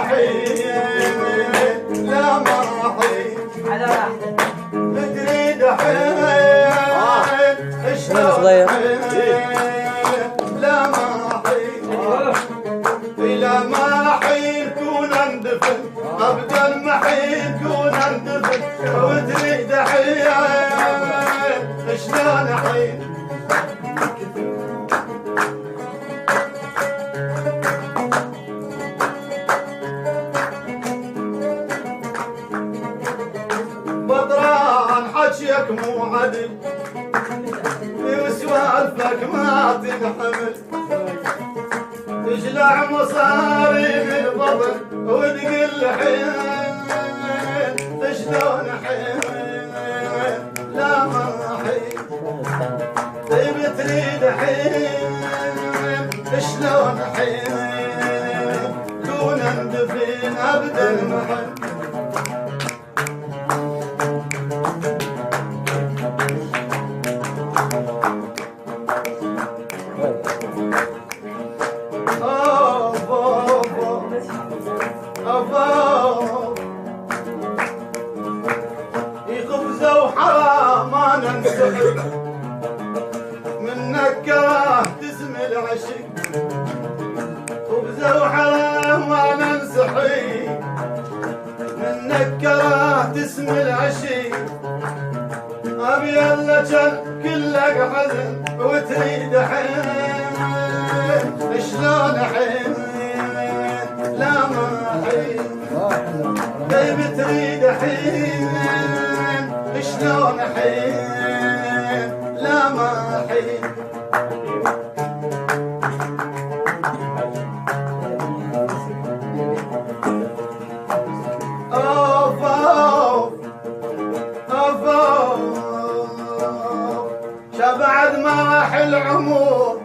حين لا ما حين تدري دحين شلون حين لا ما حين إلى ما حين كون اندفن ابدا ما حين كون اندفن وتدري دحين شلون حين بدران حجيك مو عدل وسوالفك ما تنحمل تجلع مصاري من بطن وتقل حين شلون حين لا ما حين طيب تريد حين شلون حين دون اندفين ابدا محن يخبزوا حرام ما ننسحب منك كراه تسم العشق خبزوا حرام ما ننسحب منك كراه تسم العشق ابي الله كان كلك حزن وتريد حين شلون حين لا ما حين طيب تريد حين شلون حين لا ما حين اوف اوف اوف اوف شبعد ما راح العمر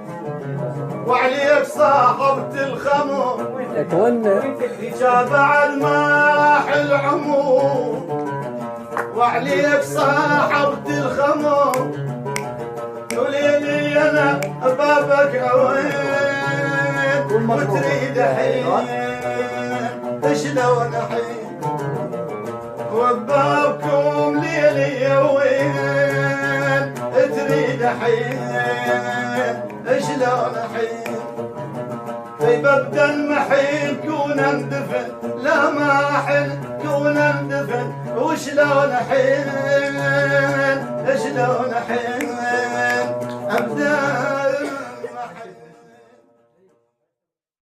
وعليك صاحبت الخمر بعد ما راح العمر وعليك صاحبت الخمر وليلي انا بابك عوين وتريد حين شلون حين وبابكم ليلي وين تريد حين شلون حين طيب ابدا محين كون اندفن لا ما حن كون اندفن وشلون حين شلون حين ابدا